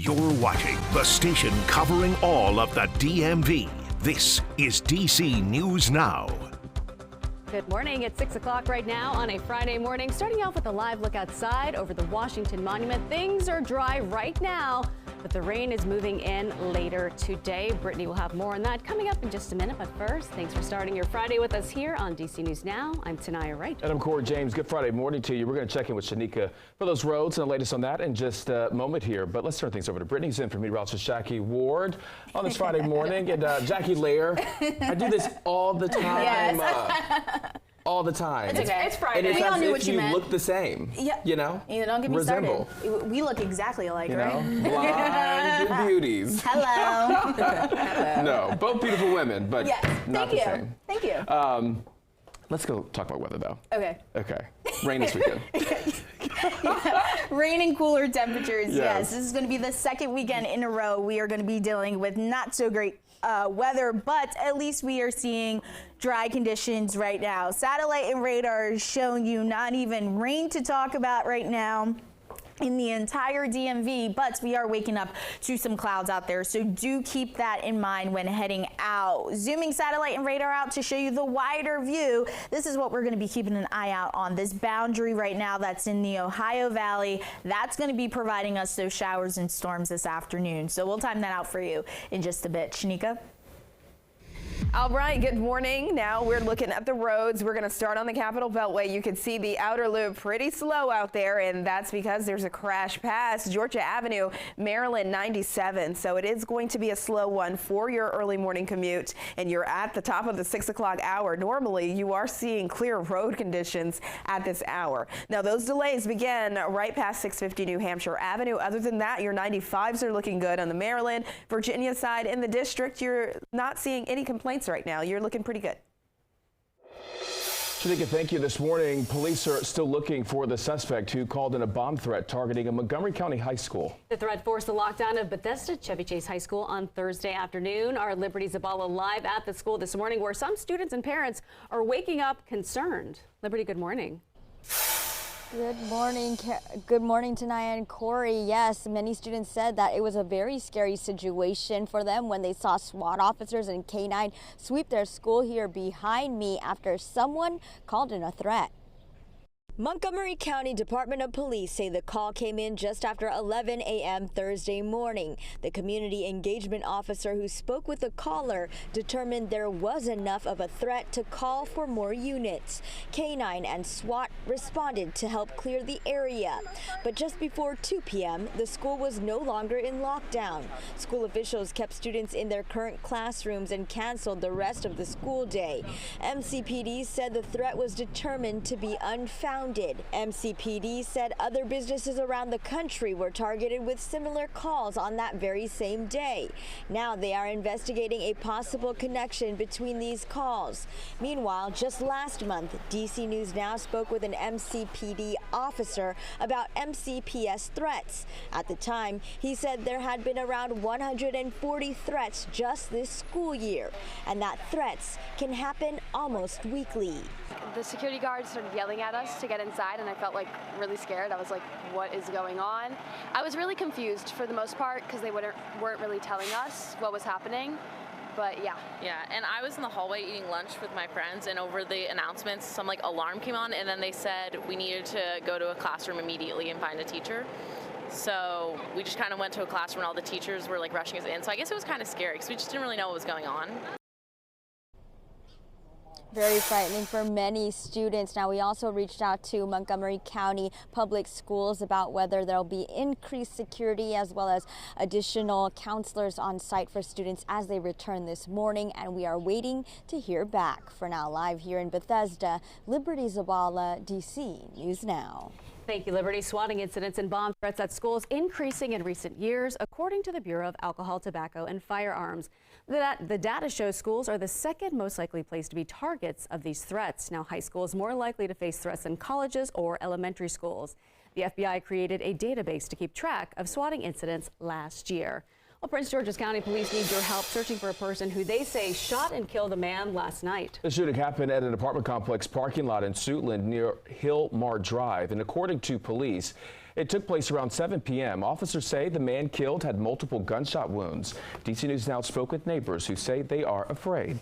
You're watching the station covering all of the DMV. This is DC News Now. Good morning. It's 6 o'clock right now on a Friday morning. Starting off with a live look outside over the Washington Monument. Things are dry right now, but the rain is moving in later today. Brittany will have more on that coming up in just a minute. But first, thanks for starting your Friday with us here on DC News Now. I'm Tanaya Wright. And I'm Corey James. Good Friday morning to you. We're going to check in with Shanika for those roads and the latest on that in just a moment here. But let's turn things over to Brittany. Who's in for meteorologist Jackie Ward on this Friday morning. And Jackie Lair, I do this all the time. Yes. All the time. It's okay. It's Friday. And it's We all as knew if what you meant. look the same. Yeah. You know? Don't get me Resemble. started. We look exactly alike, You right? know? Blind beauties. Hello. No, both beautiful women, but Yes. not Thank the you. same. Thank you. Let's go talk about weather, though. Okay. Okay. Rain this weekend. Rain and cooler temperatures. Yes. This is going to be the second weekend in a row we are going to be dealing with not so great weather, but at least we are seeing dry conditions right now. Satellite and radar is showing you not even rain to talk about right now in the entire DMV, but we are waking up to some clouds out there, so do keep that in mind when heading out. Zooming satellite and radar out to show you the wider view, this is what we're going to be keeping an eye out on. This boundary right now that's in the Ohio Valley, that's going to be providing us those showers and storms this afternoon, so we'll time that out for you in just a bit. Shanika? All right, good morning. Now we're looking at the roads. We're going to start on the Capitol Beltway. You can see the outer loop pretty slow out there, and that's because there's a crash past Georgia Avenue, Maryland 97. So it is going to be a slow one for your early morning commute, and you're at the top of the 6 o'clock hour. Normally, you are seeing clear road conditions at this hour. Now, those delays begin right past 650 New Hampshire Avenue. Other than that, your 95s are looking good on the Maryland, Virginia side. In the district, you're not seeing any complaints right now. You're looking pretty good. Shanika, thank you. This morning, police are still looking for the suspect who called in a bomb threat targeting a Montgomery County high school. The threat forced the lockdown of Bethesda Chevy Chase High School on Thursday afternoon. Our Liberty Zabala live at the school this morning, where some students and parents are waking up concerned. Liberty, good morning. Good morning, Tanaya and Corey. Yes, many students said that it was a very scary situation for them when they saw SWAT officers and K-9 sweep their school here behind me after someone called in a threat. Montgomery County Department of Police say the call came in just after 11 a.m. Thursday morning. The community engagement officer who spoke with the caller determined there was enough of a threat to call for more units. K-9 and SWAT responded to help clear the area. But just before 2 p.m., the school was no longer in lockdown. School officials kept students in their current classrooms and canceled the rest of the school day. MCPD said the threat was determined to be unfounded. MCPD said other businesses around the country were targeted with similar calls on that very same day. Now they are investigating a possible connection between these calls. Meanwhile, just last month, DC News Now spoke with an MCPD officer about MCPS threats. At the time, he said there had been around 140 threats just this school year, and that threats can happen almost weekly. The security guards started yelling at us to get inside, and I felt like really scared. I was like, what is going on? I was really confused for the most part because they weren't really telling us what was happening. But yeah. Yeah, and I was in the hallway eating lunch with my friends, and over the announcements, some like alarm came on, and then they said we needed to go to a classroom immediately and find a teacher. So we just kind of went to a classroom, and all the teachers were like rushing us in. So I guess it was kind of scary because we just didn't really know what was going on. Very frightening for many students. Now, we also reached out to Montgomery County Public Schools about whether there'll be increased security as well as additional counselors on site for students as they return this morning, and we are waiting to hear back. For now, live here in Bethesda, Liberty Zabala, DC News Now. Thank you, Liberty. Swatting incidents and bomb threats at schools increasing in recent years, according to the Bureau of Alcohol, Tobacco, and Firearms. The data shows schools are the second most likely place to be targets of these threats. Now, high school is more likely to face threats than colleges or elementary schools. The FBI created a database to keep track of swatting incidents last year. Well, Prince George's County Police need your help searching for a person who they say shot and killed a man last night. The shooting happened at an apartment complex parking lot in Suitland near Hillmar Drive, and according to police, It took place around 7 p.m. Officers say the man killed had multiple gunshot wounds. DC News Now spoke with neighbors who say they are afraid.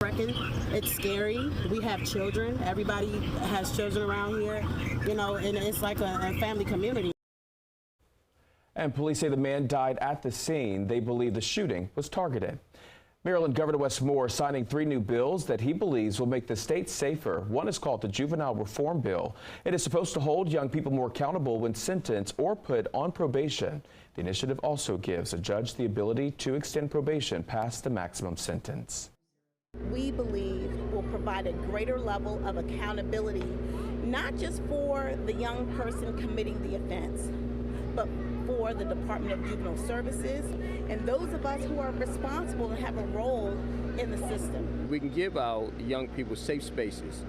It's scary. We have children. Everybody has children around here, and it's like a family community. And police say the man died at the scene. They believe the shooting was targeted. Maryland Governor Wes Moore signing 3 new bills that he believes will make the state safer. One is called the Juvenile Reform Bill. It is supposed to hold young people more accountable when sentenced or put on probation. The initiative also gives a judge the ability to extend probation past the maximum sentence. We believe will provide a greater level of accountability, not just for the young person committing the offense, but for the Department of Juvenile Services and those of us who are responsible and have a role in the system. We can give our young people safe spaces.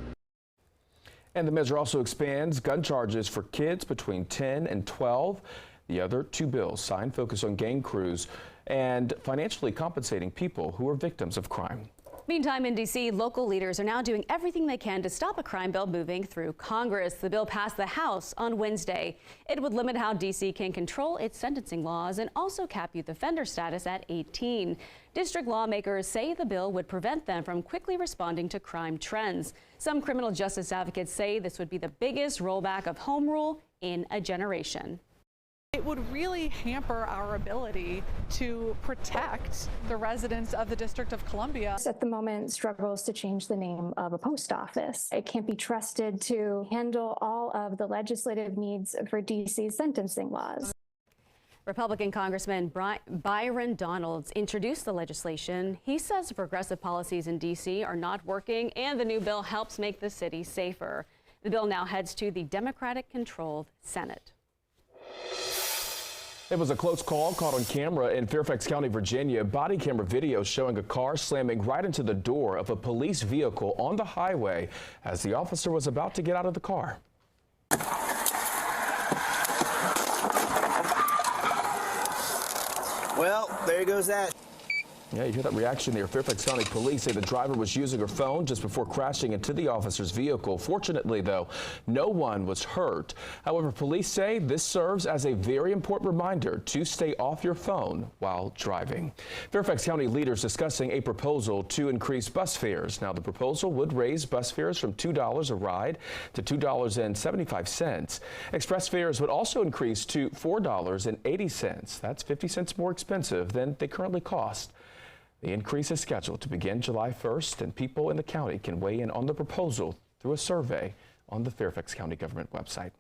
And the measure also expands gun charges for kids between 10 and 12. The other 2 bills signed focus on gang crews and financially compensating people who are victims of crime. Meantime, in D.C., local leaders are now doing everything they can to stop a crime bill moving through Congress. The bill passed the House on Wednesday. It would limit how D.C. can control its sentencing laws and also cap youth offender status at 18. District lawmakers say the bill would prevent them from quickly responding to crime trends. Some criminal justice advocates say this would be the biggest rollback of home rule in a generation. It would really hamper our ability to protect the residents of the District of Columbia. At the moment, struggles to change the name of a post office. It can't be trusted to handle all of the legislative needs for DC's sentencing laws. Republican Congressman Byron Donalds introduced the legislation. He says progressive policies in D.C. are not working, and the new bill helps make the city safer. The bill now heads to the Democratic-controlled Senate. It was a close call caught on camera in Fairfax County, Virginia. Body camera video showing a car slamming right into the door of a police vehicle on the highway as the officer was about to get out of the car. Well, there goes that. Yeah, you hear that reaction there. Fairfax County police say the driver was using her phone just before crashing into the officer's vehicle. Fortunately, though, no one was hurt. However, police say this serves as a very important reminder to stay off your phone while driving. Fairfax County leaders discussing a proposal to increase bus fares. Now, the proposal would raise bus fares from $2 a ride to $2.75. Express fares would also increase to $4.80. That's 50 cents more expensive than they currently cost. The increase is scheduled to begin July 1st, and people in the county can weigh in on the proposal through a survey on the Fairfax County government website.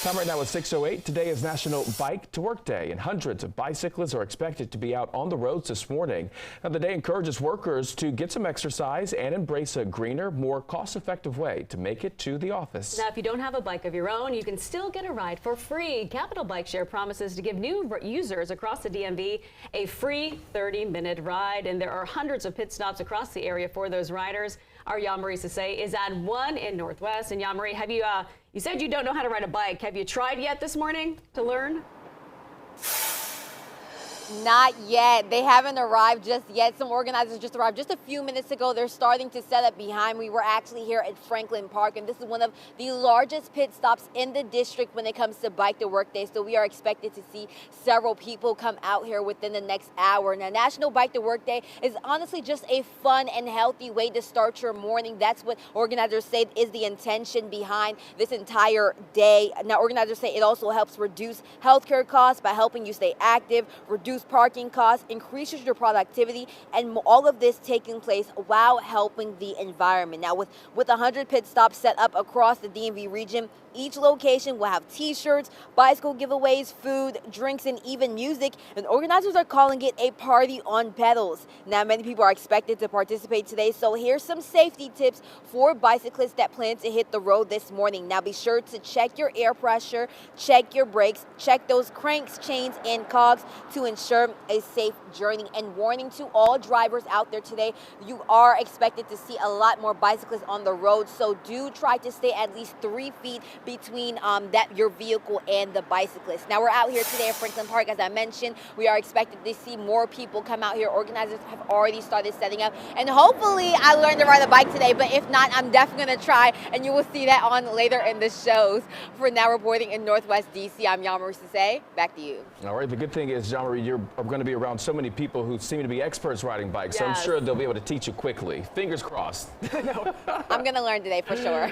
Time right now is 6:08. Today is National Bike to Work Day, and hundreds of bicyclists are expected to be out on the roads this morning. Now, the day encourages workers to get some exercise and embrace a greener, more cost-effective way to make it to the office. Now, if you don't have a bike of your own, you can still get a ride for free. Capital Bike Share promises to give new users across the DMV a free 30-minute ride, and there are hundreds of pit stops across the area for those riders. Our Yamarie Sase is at one in Northwest. And Yamarie, have you said you don't know how to ride a bike. Have you tried yet this morning to learn? Not yet. They haven't arrived just yet. Some organizers just arrived just a few minutes ago. They're starting to set up behind me. We're actually here at Franklin Park, and this is one of the largest pit stops in the district when it comes to Bike to Work Day. So we are expected to see several people come out here within the next hour. Now, National Bike to Work Day is honestly just a fun and healthy way to start your morning. That's what organizers say is the intention behind this entire day. Now, organizers say it also helps reduce healthcare costs by helping you stay active, reduce parking costs, increases your productivity, and all of this taking place while helping the environment. Now, with 100 pit stops set up across the DMV region, each location will have t-shirts, bicycle giveaways, food, drinks, and even music, and organizers are calling it a party on pedals. Now, many people are expected to participate today, so here's some safety tips for bicyclists that plan to hit the road this morning. Now, be sure to check your air pressure, check your brakes, check those cranks, chains, and cogs to ensure a safe journey. And warning to all drivers out there today, you are expected to see a lot more bicyclists on the road, so do try to stay at least 3 feet between your vehicle and the bicyclist. Now we're out here today in Franklin Park, as I mentioned. We are expected to see more people come out here. Organizers have already started setting up, and hopefully I learned to ride a bike today, but if not, I'm definitely going to try, and you will see that on later in the shows. For now, reporting in Northwest DC, I'm Yamaru Sase. Back to you. All right, the good thing is, Jean-Marie, you're going to be around so many people who seem to be experts riding bikes, so I'm sure they'll be able to teach you quickly. Fingers crossed. I'm going to learn today for sure.